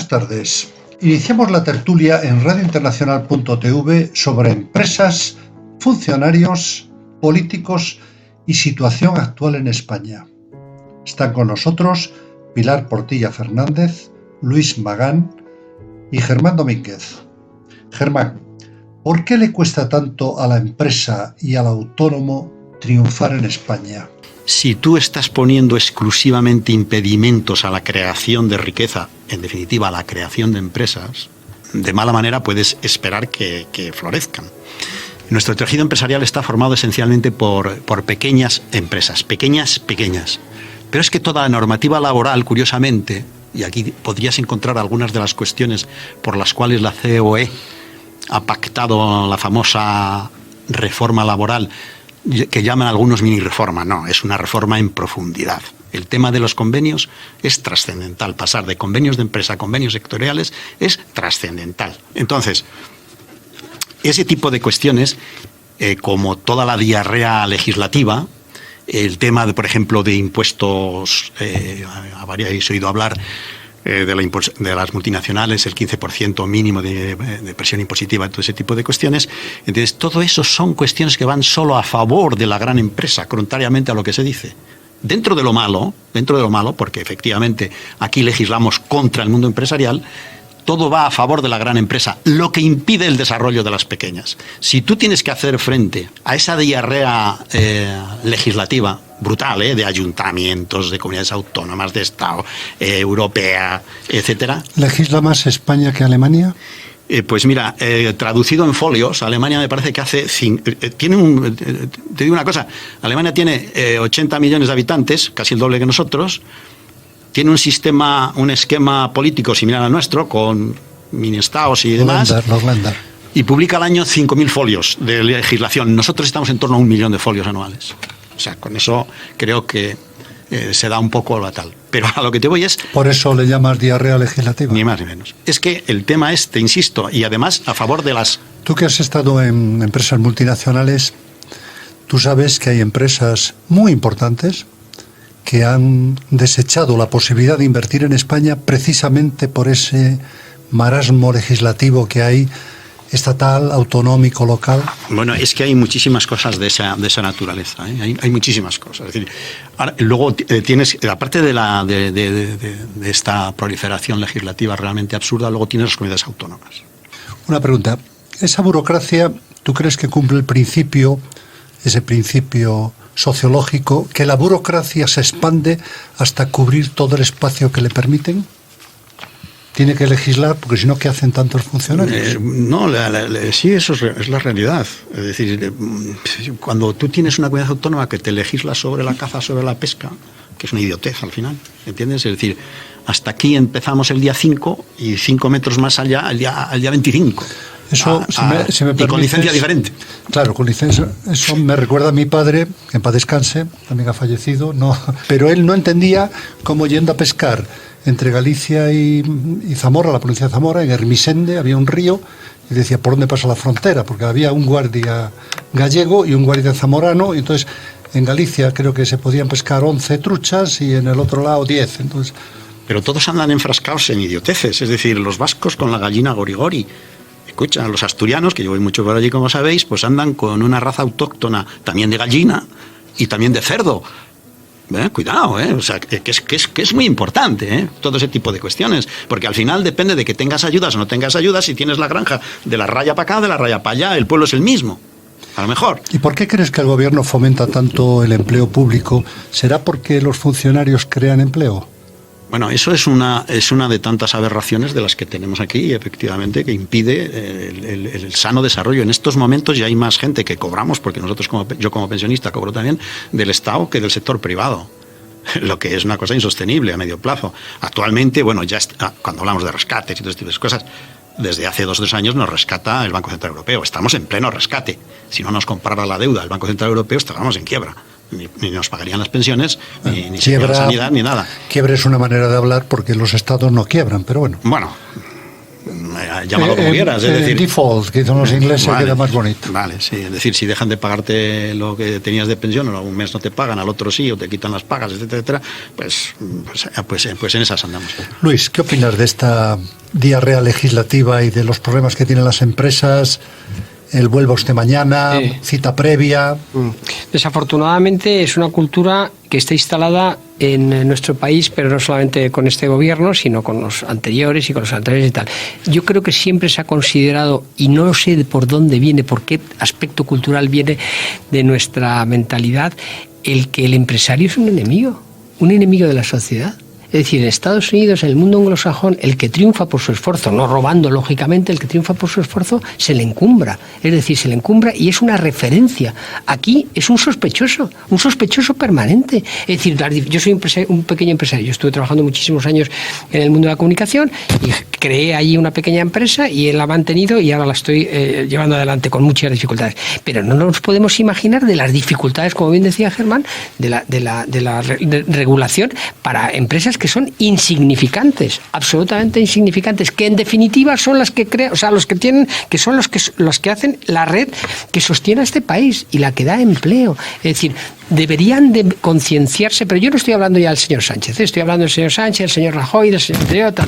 tardes. Iniciamos la tertulia en radiointernacional.tv sobre empresas, funcionarios, políticos y situación actual en España. Están con nosotros Pilar Portilla Fernández, Luis Magán y Germán Domínguez. Germán, ¿por qué le cuesta tanto a la empresa y al autónomo triunfar en España? Si tú estás poniendo exclusivamente impedimentos a la creación de riqueza, en definitiva a la creación de empresas, de mala manera puedes esperar que florezcan. Nuestro tejido empresarial está formado esencialmente por pequeñas empresas, pequeñas. Pero es que toda la normativa laboral, curiosamente, y aquí podrías encontrar algunas de las cuestiones por las cuales la COE ha pactado la famosa reforma laboral, que llaman algunos mini reforma. No, es una reforma en profundidad. El tema de los convenios es trascendental. Pasar de convenios de empresa a convenios sectoriales es trascendental. Entonces, ese tipo de cuestiones, como toda la diarrea legislativa, el tema, por ejemplo, de impuestos, habréis oído hablar de las multinacionales, el 15% mínimo de presión impositiva, todo ese tipo de cuestiones. Entonces, todo eso son cuestiones que van solo a favor de la gran empresa, contrariamente a lo que se dice. Dentro de lo malo, porque efectivamente aquí legislamos contra el mundo empresarial, todo va a favor de la gran empresa, lo que impide el desarrollo de las pequeñas. Si tú tienes que hacer frente a esa diarrea legislativa brutal, de ayuntamientos, de comunidades autónomas, de Estado, europea, etcétera. ¿Legisla más España que Alemania? Pues mira, traducido en folios, Alemania me parece que te digo una cosa, Alemania tiene 80 millones de habitantes, casi el doble que nosotros. Tiene un esquema político similar al nuestro, con mini-estados y demás. Y publica al año 5.000 folios de legislación. Nosotros estamos en torno a 1 millón de folios anuales. O sea, con eso creo que se da un poco la tal. Pero a lo que te voy es... ¿Por eso le llamas diarrea legislativa? Ni más ni menos. Es que el tema es, te insisto, y además a favor de las... Tú que has estado en empresas multinacionales, tú sabes que hay empresas muy importantes que han desechado la posibilidad de invertir en España precisamente por ese marasmo legislativo que hay, estatal, autonómico, local. Bueno, es que hay muchísimas cosas de esa naturaleza, hay muchísimas cosas. Es decir, ahora, luego tienes, aparte de esta proliferación legislativa realmente absurda, luego tienes las comunidades autónomas. Una pregunta, ¿esa burocracia tú crees que cumple ese principio sociológico, que la burocracia se expande hasta cubrir todo el espacio que le permiten? ¿Tiene que legislar? Porque si no, ¿qué hacen tantos funcionarios? No, sí, eso es la realidad. Es decir, cuando tú tienes una comunidad autónoma que te legisla sobre la caza, sobre la pesca, que es una idiotez al final, ¿entiendes? Es decir, hasta aquí empezamos el día 5 y 5 metros más allá el día 25. Eso, si me permites, y con licencia diferente. Claro, con licencia. Eso me recuerda a mi padre, que en paz descanse, también ha fallecido, pero él no entendía cómo, yendo a pescar entre Galicia y Zamora, la provincia de Zamora, en Hermisende había un río, y decía, ¿por dónde pasa la frontera? Porque había un guardia gallego y un guardia zamorano, y entonces en Galicia creo que se podían pescar 11 truchas y en el otro lado 10. Entonces... Pero todos andan enfrascados en idioteces, es decir, los vascos con la gallina gorigori. Escucha, los asturianos, que yo voy mucho por allí, como sabéis, pues andan con una raza autóctona también de gallina y también de cerdo. Cuidado, o sea, que es muy importante, todo ese tipo de cuestiones, porque al final depende de que tengas ayudas o no tengas ayudas. Si tienes la granja de la raya para acá, de la raya para allá, el pueblo es el mismo, a lo mejor. ¿Y por qué crees que el gobierno fomenta tanto el empleo público? ¿Será porque los funcionarios crean empleo? Bueno, eso es una de tantas aberraciones de las que tenemos aquí, efectivamente, que impide el sano desarrollo. En estos momentos ya hay más gente que cobramos, porque yo como pensionista cobro también del Estado que del sector privado, lo que es una cosa insostenible a medio plazo. Actualmente, bueno, cuando hablamos de rescates y todo este tipo de cosas, desde hace 2 o 3 años nos rescata el Banco Central Europeo. Estamos en pleno rescate. Si no nos comprara la deuda el Banco Central Europeo, estábamos en quiebra. Ni nos pagarían las pensiones, ni la sanidad, ni nada. Quiebra es una manera de hablar, porque los estados no quiebran, pero bueno. Bueno, llámalo como quieras. Es decir, default, que son los ingleses, vale, queda más bonito. Vale, sí. Es decir, si dejan de pagarte lo que tenías de pensión, o un mes no te pagan, al otro sí, o te quitan las pagas, etcétera, pues en esas andamos. Luis, ¿qué opinas de esta diarrea legislativa y de los problemas que tienen las empresas? El vuelva usted mañana, cita previa. Desafortunadamente es una cultura que está instalada en nuestro país, pero no solamente con este gobierno, sino con los anteriores y con los anteriores y tal. Yo creo que siempre se ha considerado, y no sé por dónde viene, por qué aspecto cultural viene de nuestra mentalidad, el que el empresario es un enemigo de la sociedad. Es decir, en Estados Unidos, en el mundo anglosajón, el que triunfa por su esfuerzo, no robando lógicamente, el que triunfa por su esfuerzo se le encumbra. Es decir, se le encumbra y es una referencia. Aquí es un sospechoso permanente. Es decir, yo soy un pequeño empresario. Yo estuve trabajando muchísimos años en el mundo de la comunicación y creé allí una pequeña empresa y él la ha mantenido y ahora la estoy llevando adelante con muchas dificultades. Pero no nos podemos imaginar de las dificultades, como bien decía Germán, de la regulación para empresas que son insignificantes, absolutamente insignificantes, que en definitiva son las que crean, o sea, los que tienen, que son los que hacen la red que sostiene a este país y la que da empleo. Es decir, deberían de concienciarse, pero yo no estoy hablando ya del señor Sánchez, estoy hablando del señor Sánchez, del señor Rajoy, del señor Teo, tal.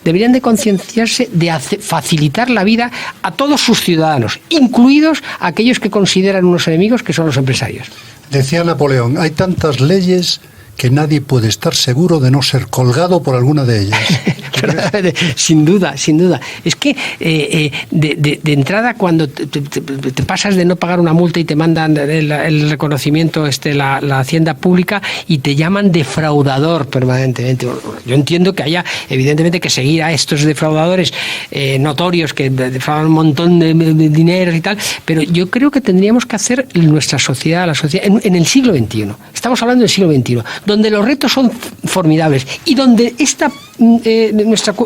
Deberían de concienciarse de facilitar la vida a todos sus ciudadanos, incluidos aquellos que consideran unos enemigos, que son los empresarios. Decía Napoleón, hay tantas leyes que nadie puede estar seguro de no ser colgado por alguna de ellas. Sin duda. Es que de entrada, cuando te pasas de no pagar una multa y te mandan el reconocimiento, la hacienda pública, y te llaman defraudador permanentemente. Yo entiendo que haya, evidentemente, que seguir a estos defraudadores notorios que defraudan un montón de dinero y tal, pero yo creo que tendríamos que hacer nuestra sociedad, la sociedad, en el siglo XXI. Estamos hablando del siglo XXI, donde los retos son formidables y donde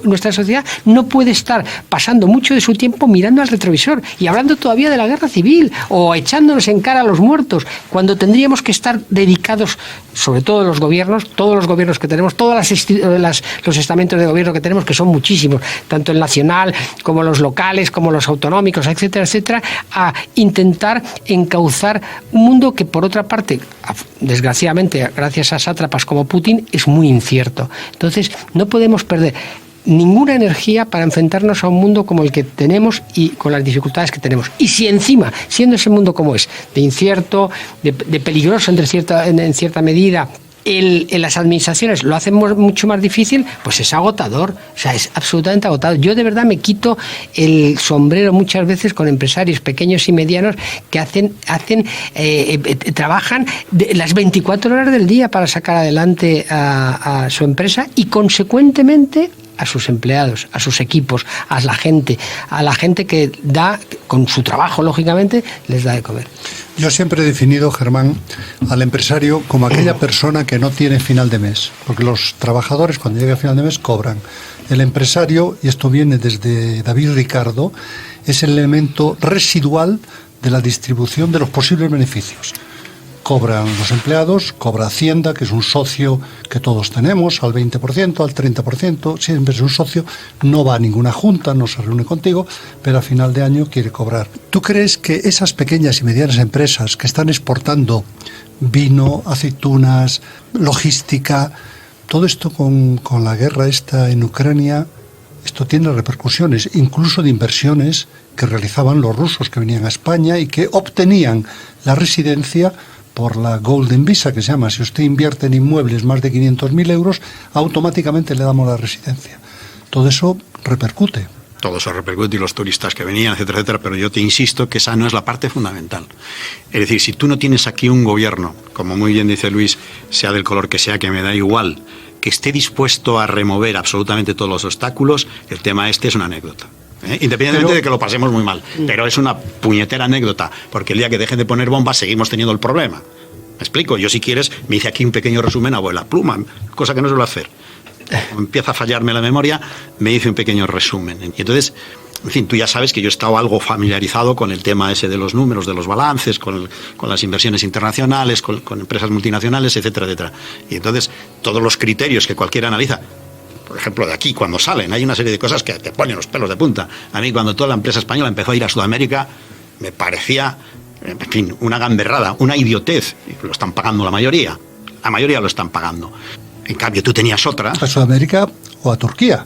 nuestra sociedad no puede estar pasando mucho de su tiempo mirando al retrovisor y hablando todavía de la guerra civil o echándonos en cara a los muertos, cuando tendríamos que estar dedicados, sobre todo todos los gobiernos que tenemos, todos los estamentos de gobierno que tenemos, que son muchísimos, tanto el nacional como los locales, como los autonómicos, etcétera, etcétera, a intentar encauzar un mundo que, por otra parte, desgraciadamente, gracias a sátrapas como Putin, es muy incierto. Entonces, no podemos perder ninguna energía para enfrentarnos a un mundo como el que tenemos y con las dificultades que tenemos. Y si encima, siendo ese mundo como es, de incierto, de peligroso en cierta medida, las administraciones lo hacen mucho más difícil, pues es agotador, o sea, es absolutamente agotador. Yo de verdad me quito el sombrero muchas veces con empresarios pequeños y medianos que trabajan las 24 horas del día para sacar adelante a su empresa y consecuentemente a sus empleados, a sus equipos, a la gente que da, con su trabajo, lógicamente, les da de comer. Yo siempre he definido, Germán, al empresario como aquella persona que no tiene final de mes, porque los trabajadores cuando llega a final de mes cobran. El empresario, y esto viene desde David Ricardo, es el elemento residual de la distribución de los posibles beneficios. Cobran los empleados, cobra Hacienda, que es un socio que todos tenemos, al 20%, al 30%, siempre es un socio, no va a ninguna junta, no se reúne contigo, pero a final de año quiere cobrar. ¿Tú crees que esas pequeñas y medianas empresas que están exportando vino, aceitunas, logística, todo esto con la guerra esta en Ucrania, esto tiene repercusiones, incluso de inversiones que realizaban los rusos que venían a España y que obtenían la residencia por la Golden Visa, que se llama? Si usted invierte en inmuebles más de 500.000 euros, automáticamente le damos la residencia. Todo eso repercute. Todo eso repercute, y los turistas que venían, etcétera, etcétera, pero yo te insisto que esa no es la parte fundamental. Es decir, si tú no tienes aquí un gobierno, como muy bien dice Luis, sea del color que sea, que me da igual, que esté dispuesto a remover absolutamente todos los obstáculos, el tema este es una anécdota. Independientemente de que lo pasemos muy mal, pero es una puñetera anécdota, porque el día que dejen de poner bombas seguimos teniendo el problema. ¿Me explico? Yo, si quieres, me hice aquí un pequeño resumen a vuela pluma, cosa que no suelo hacer. Cuando empieza a fallarme la memoria, me hice un pequeño resumen. Y entonces, en fin, tú ya sabes que yo he estado algo familiarizado con el tema ese de los números, de los balances, con las inversiones internacionales, con empresas multinacionales, etcétera, etcétera. Y entonces, todos los criterios que cualquiera analiza, por ejemplo, de aquí, cuando salen, hay una serie de cosas que te ponen los pelos de punta. A mí, cuando toda la empresa española empezó a ir a Sudamérica, me parecía, en fin, una gamberrada, una idiotez. Lo están pagando la mayoría lo están pagando. En cambio, tú tenías otras. ¿A Sudamérica o a Turquía?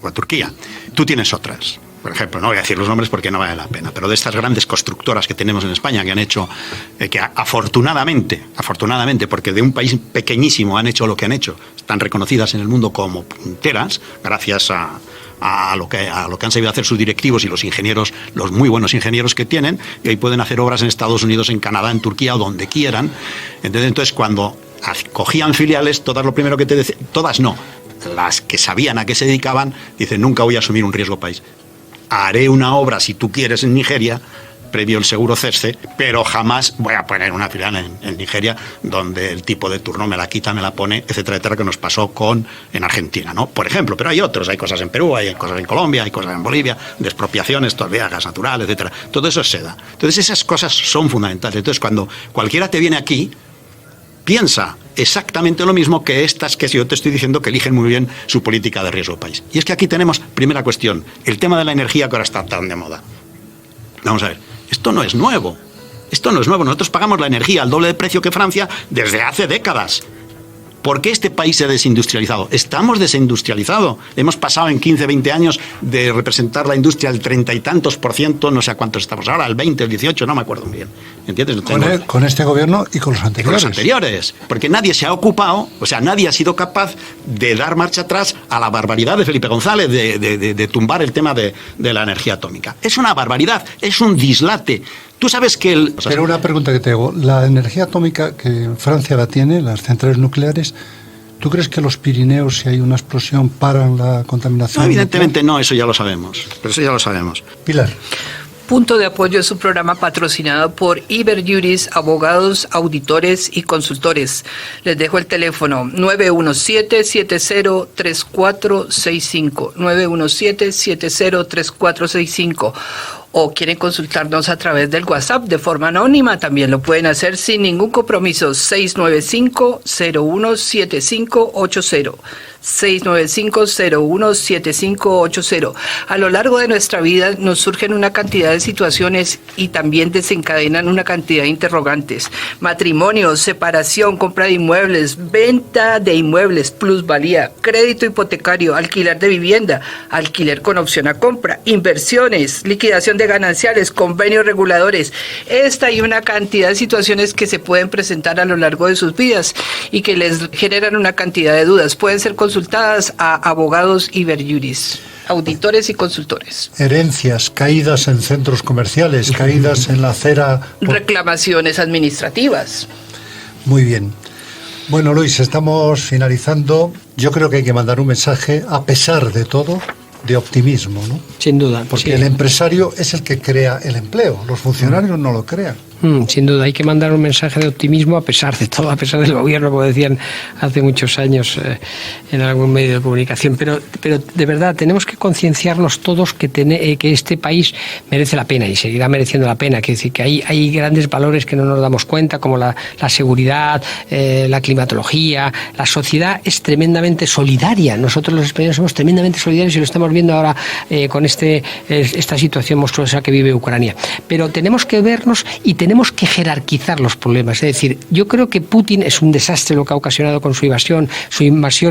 O a Turquía. Tú tienes otras. Por ejemplo, no voy a decir los nombres porque no vale la pena, pero de estas grandes constructoras que tenemos en España, que han hecho, que afortunadamente, porque de un país pequeñísimo han hecho lo que han hecho, están reconocidas en el mundo como punteras, gracias a lo que han sabido hacer sus directivos y los ingenieros, los muy buenos ingenieros que tienen, y hoy pueden hacer obras en Estados Unidos, en Canadá, en Turquía o donde quieran. Entonces cuando cogían filiales, todas lo primero que te decían, todas no, las que sabían a qué se dedicaban, dicen, nunca voy a asumir un riesgo país. Haré una obra, si tú quieres, en Nigeria, previo el seguro CESCE, pero jamás voy a poner una filial en Nigeria donde el tipo de turno me la quita, me la pone, etcétera, etcétera, que nos pasó en Argentina, ¿no? Por ejemplo, pero hay otros, hay cosas en Perú, hay cosas en Colombia, hay cosas en Bolivia, de expropiaciones, todavía gas natural, etcétera. Todo eso es seda. Entonces esas cosas son fundamentales. Entonces cuando cualquiera te viene aquí, piensa exactamente lo mismo que estas que yo te estoy diciendo que eligen muy bien su política de riesgo país. Y es que aquí tenemos, primera cuestión, el tema de la energía que ahora está tan de moda. Vamos a ver, esto no es nuevo. Nosotros pagamos la energía al doble de precio que Francia desde hace décadas. ¿Por qué este país se ha desindustrializado? Estamos desindustrializados. Hemos pasado en 15, 20 años de representar la industria al 30 y tantos %, no sé a cuántos estamos ahora, al 20, al 18, no me acuerdo muy bien. ¿Entiendes? Con este gobierno y con los anteriores. Con los anteriores. Porque nadie se ha ocupado, o sea, nadie ha sido capaz de dar marcha atrás a la barbaridad de Felipe González, de tumbar el tema de la energía atómica. Es una barbaridad, es un dislate. Tú sabes que Pero una pregunta que te hago. La energía atómica que Francia la tiene, las centrales nucleares, ¿tú crees que los Pirineos, si hay una explosión, paran la contaminación? No, evidentemente no, eso ya lo sabemos. Pilar. Punto de Apoyo es un programa patrocinado por Iberjuris, abogados, auditores y consultores. Les dejo el teléfono 917-703465, 917-703465. O quieren consultarnos a través del WhatsApp de forma anónima, también lo pueden hacer sin ningún compromiso. 695-017580. 695-017580. A lo largo de nuestra vida nos surgen una cantidad de situaciones y también desencadenan una cantidad de interrogantes. Matrimonio, separación, compra de inmuebles, venta de inmuebles, plusvalía, crédito hipotecario, alquiler de vivienda, alquiler con opción a compra, inversiones, liquidación de gananciales, convenios reguladores. Esta y una cantidad de situaciones que se pueden presentar a lo largo de sus vidas y que les generan una cantidad de dudas. Pueden ser consultadas a abogados Iberjuris, auditores y consultores. Herencias, caídas en centros comerciales, caídas en la acera. Reclamaciones administrativas. Muy bien. Bueno, Luis, estamos finalizando. Yo creo que hay que mandar un mensaje, a pesar de todo, de optimismo, ¿no? Sin duda. Porque sí. El empresario es el que crea el empleo, los funcionarios no lo crean. Sin duda, hay que mandar un mensaje de optimismo a pesar de todo, a pesar del gobierno, como decían hace muchos años en algún medio de comunicación. Pero de verdad, tenemos que concienciarnos todos que este país merece la pena y seguirá mereciendo la pena. Que decir, que hay grandes valores que no nos damos cuenta, como la seguridad, la climatología. La sociedad es tremendamente solidaria. Nosotros los españoles somos tremendamente solidarios y lo estamos viendo ahora con esta situación monstruosa que vive Ucrania. Pero tenemos que vernos y tenemos que jerarquizar los problemas. Es decir, yo creo que Putin es un desastre lo que ha ocasionado con su invasión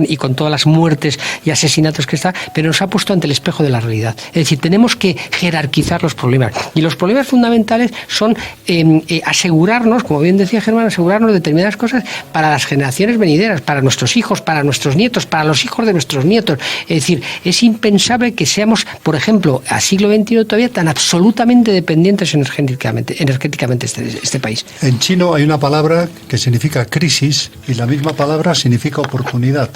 y con todas las muertes y asesinatos que está, pero nos ha puesto ante el espejo de la realidad. Es decir, tenemos que jerarquizar los problemas. Y los problemas fundamentales son asegurarnos, como bien decía Germán, asegurarnos determinadas cosas para las generaciones venideras, para nuestros hijos, para nuestros nietos, para los hijos de nuestros nietos. Es decir, es impensable que seamos, por ejemplo, a siglo XXI todavía tan absolutamente dependientes energéticamente este país. En chino hay una palabra que significa crisis y la misma palabra significa oportunidad.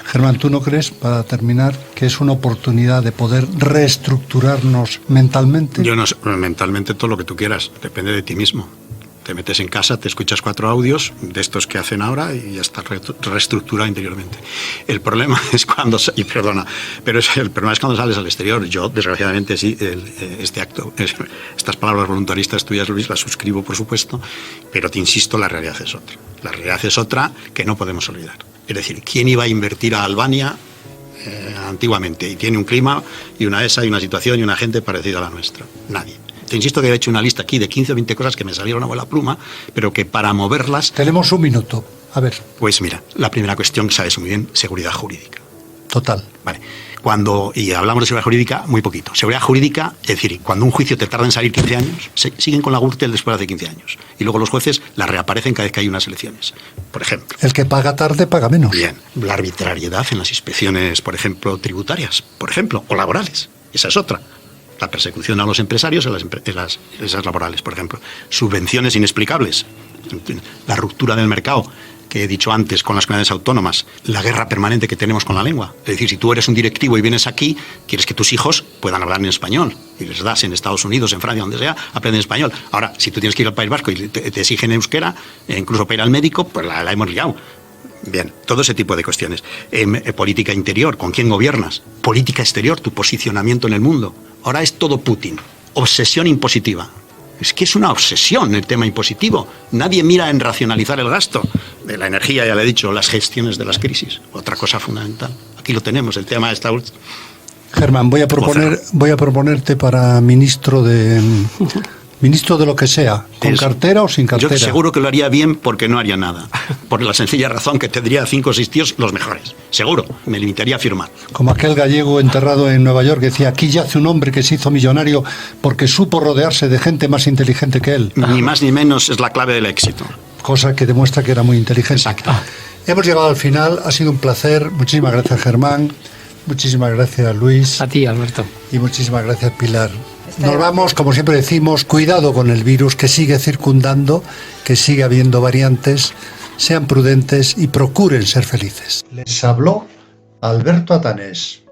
Germán, ¿tú no crees, para terminar, que es una oportunidad de poder reestructurarnos mentalmente? Yo no sé, mentalmente todo lo que tú quieras, depende de ti mismo. Te metes en casa, te escuchas 4 audios de estos que hacen ahora y ya estás reestructurado interiormente. El problema es cuando... el problema es cuando sales al exterior. Yo, desgraciadamente, sí, estas palabras voluntaristas tuyas, Luis, las suscribo, por supuesto, pero te insisto, la realidad es otra. La realidad es otra que no podemos olvidar. Es decir, ¿quién iba a invertir a Albania antiguamente, y tiene un clima y una ESA y una situación y una gente parecida a la nuestra. Nadie. Te insisto que he hecho una lista aquí de 15 o 20 cosas que me salieron a vuela pluma, pero que para moverlas... Tenemos un minuto. A ver. Pues mira, la primera cuestión, sabes muy bien, seguridad jurídica. Total. Vale. Y hablamos de seguridad jurídica muy poquito. Seguridad jurídica, es decir, cuando un juicio te tarda en salir 15 años, siguen con la Gürtel después de 15 años. Y luego los jueces la reaparecen cada vez que hay unas elecciones. Por ejemplo. El que paga tarde paga menos. Bien. La arbitrariedad en las inspecciones, por ejemplo, tributarias, por ejemplo, o laborales. Esa es otra. La persecución a los empresarios en las empresas laborales, por ejemplo. Subvenciones inexplicables. La ruptura del mercado, que he dicho antes, con las comunidades autónomas, la guerra permanente que tenemos con la lengua. Es decir, si tú eres un directivo y vienes aquí, quieres que tus hijos puedan hablar en español, y les das en Estados Unidos, en Francia, donde sea, aprenden español. Ahora, si tú tienes que ir al País Vasco y te exigen euskera, incluso para ir al médico, pues la hemos liado. Bien, todo ese tipo de cuestiones. Política interior, ¿con quién gobiernas? Política exterior, tu posicionamiento en el mundo. Ahora es todo Putin. Obsesión impositiva. Es que es una obsesión el tema impositivo. Nadie mira en racionalizar el gasto de la energía, ya le he dicho, las gestiones de las crisis. Otra cosa fundamental. Aquí lo tenemos, el tema de esta última. Germán, voy a proponerte para ministro de lo que sea, con cartera o sin cartera. Yo seguro que lo haría bien porque no haría nada. Por la sencilla razón que tendría 5 o 6 tíos los mejores. Seguro, me limitaría a firmar. Como aquel gallego enterrado en Nueva York que decía, aquí yace un hombre que se hizo millonario porque supo rodearse de gente más inteligente que él. Ni más ni menos es la clave del éxito. Cosa que demuestra que era muy inteligente. Exacto. Hemos llegado al final, ha sido un placer. Muchísimas gracias, Germán. Muchísimas gracias, Luis. A ti, Alberto. Y muchísimas gracias, Pilar. Nos vamos, como siempre decimos, cuidado con el virus que sigue circundando, que sigue habiendo variantes. Sean prudentes y procuren ser felices. Les habló Alberto Atanés.